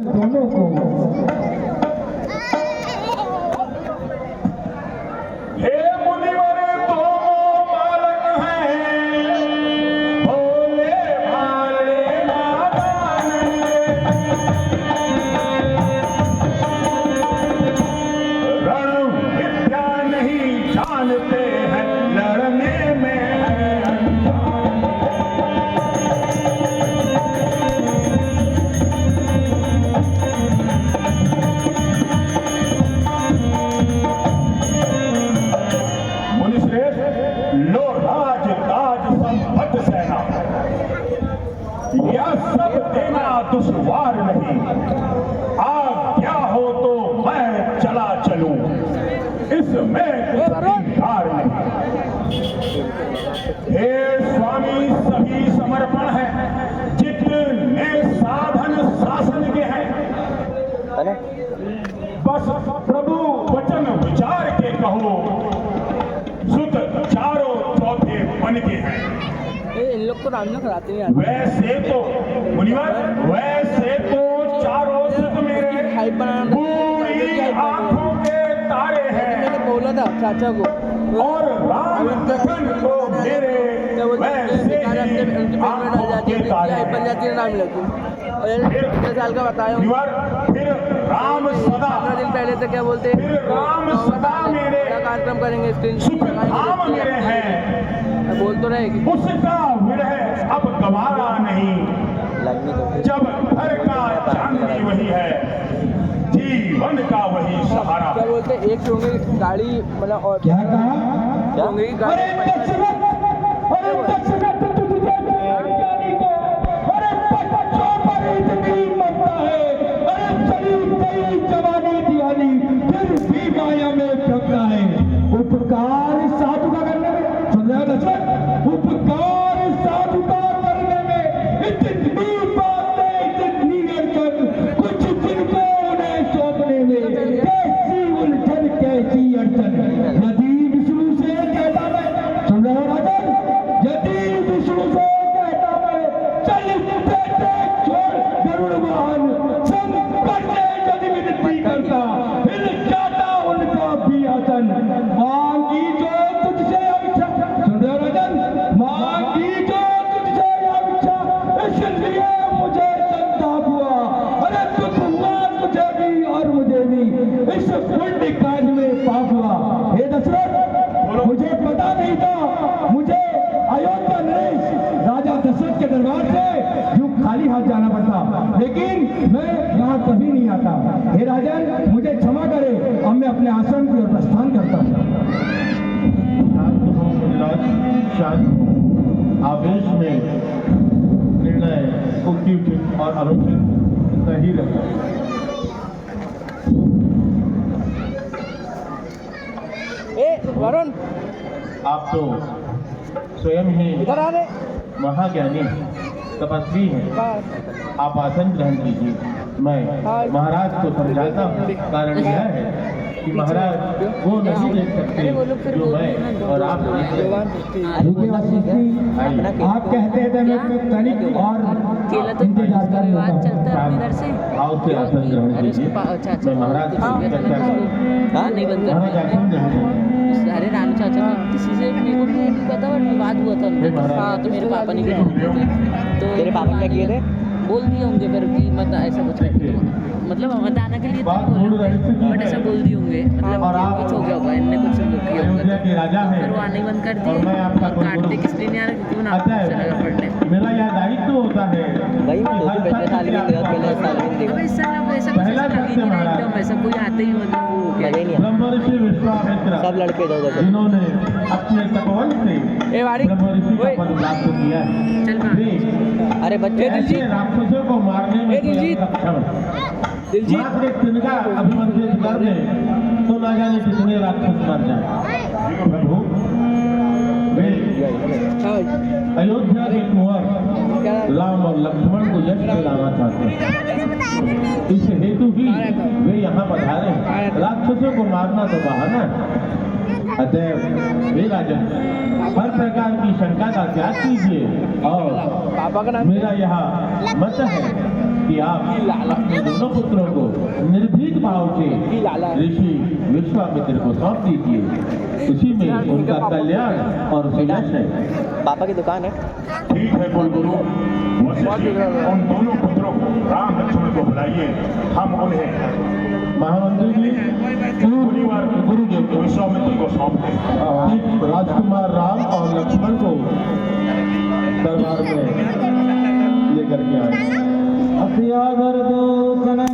दोनों को हे मुनिवर दोनों बालक हैं, भोले भाले नादान रण विद्या नहीं जानते हैं, लड़ने में है लो राज ताज संपत सेना, यह सब देना दुश्वार नहीं, आज्ञा हो तो मैं चला चलूं, इसमें कार नहीं। हे स्वामी सभी समर्पण है, जितने साधन शासन के हैं, बस प्रभु वचन विचार के कहो, सुत चारों चौथे बन के हैं। इन लोग को राम न कराते हैं। वैसे तो मुनिवर, वैसे तो चारों सुत मेरे पूरी आंखों के तारे हैं। मैंने बोला था चाचा को, और राम लखन को मेरे वैसे ही आंखों के तारे हैं। बन जाती है नाम लगी। और 15 साल का बताया मुनिवर, फिर राम सदा, 15 दिन पहले तो क्या बोलते फिर राम सदा मेरे कार्यक्रम करेंगे, स्क्रीन सुख धाम मेरे हैं, बोल तो रहेगी। उसका विरह अब गवारा नहीं, जब घर का चांदनी वही है, जीवन का वही सहारा। क्या बोलते एक चुंगी गाड़ी मतलब, और क्या कहा? चुंगी की गाड़ी उपकार साधु का करने में, समझा दशरथ, उपकार साधु का करने में इतनी बातें, इतनी अड़चन, कुछ दिन को उन्हें सौंपने में कैसी उलझन, कैसी अड़चन। यदि विष्णु से कहता मैं, समझा राजन, यदि विष्णु से कहता मैं, चल बेटे छोड़ गरुड़ वाहन, संकट से यदि विनती करता, फिर जाता उनका भी आसन। मांगी जो तुझसे अभिक्षा, सुंदर राजन, मांगी जो तुझसे अभिक्षा, इसलिए मुझे संताप हुआ। अरे दुख हुआ तुझे भी और मुझे भी, इस पुण्य काज में पाप हुआ। हे दशरथ, मुझे पता नहीं था, मुझे अयोध्या नरेश राजा दशरथ के दरबार से यूं खाली हाथ जाना पड़ता, लेकिन मैं यहाँ कभी नहीं आता। हे राजन, मुझे क्षमा करे, अब मैं अपने आश्रम की ओर प्रस्थान करता हूँ। शांत हो, आवेश में निर्णय उचित और अनुचित नहीं रहता। वरुण आप तो स्वयं ही इधर आ रहे महाज्ञानी तपस्वी हैं, आप आसन ग्रहण कीजिए। मैं महाराज को समझाता हूँ। कारण यह है कि महाराज वो नहीं देख सकते जो मैं और आप देख सकते। आप कहते थे मैं तनिक और इंतजार कर लेता हूं। आओ से आसन ग्रहण कीजिए। मैं महाराज से चर्चा करूँ। नहीं बनता। महाराज आसन ग्रहण कीजिए। अरे रानू चाचा को किसी से मेरे को भी पता, और विवाद हुआ था उनका। हाँ, तो मेरे पापा ने किया, तो तेरे पापा क्या किए थे, बोल दिए होंगे फिर कि मत ऐसा कुछ, मतलब मत आने के लिए बट ऐसा बोल दिए होंगे, मतलब कुछ हो गया होगा, इनने कुछ किया होगा, फिर वो आने बंद कर दिए और कार्तिक इसलिए नहीं आ रहा क्योंकि उन्हें अच्छा लगा पढ़ने। मेरा यह दायित्व होता है भाई पहले साल में इस साल अब ऐसा कुछ लगी नहीं रहा एकदम, ऐसा कोई आते ही मतलब वो हो गया। ब्रह्मर्षि विश्वामित्र सब लड़के जिन्होंने अपने तपोवन से ब्रह्मर्षि का पद प्राप्त किया है। चल वे अरे बच्चे ऐसे राक्षसों को मारने में सक्षम, मात्र एक तिनका अभिमंत्रित कर दे तो ना जाने कितने राक्षस मर जाए। प्रभु वे अयोध्या के कुंवर राम और लक्ष्मण को यश दिलाना चाहते हैं, इस हेतु ही वे यहाँ पधारे हैं। राक्षसों को मारना तो बहाना है। अतएव वे राजन हर प्रकार की शंका का त्याग कीजिए और मेरा यह मत है कि आप अपने दोनों पुत्रों को निर्भीक भाव से ऋषि विश्वामित्र को सौंप दीजिए। उसी में उनका कल्याण और सुयश है। पापा की दुकान है। ठीक है कुलगुरु, उन दोनों पुत्रों को राम लक्ष्मण को बुलाइए, हम उन्हें महामंत्री जी मुनिवर गुरुदेव को विश्वामित्र को सौंप दें। राजकुमार राम और लक्ष्मण को दरबार में लेकर के आए।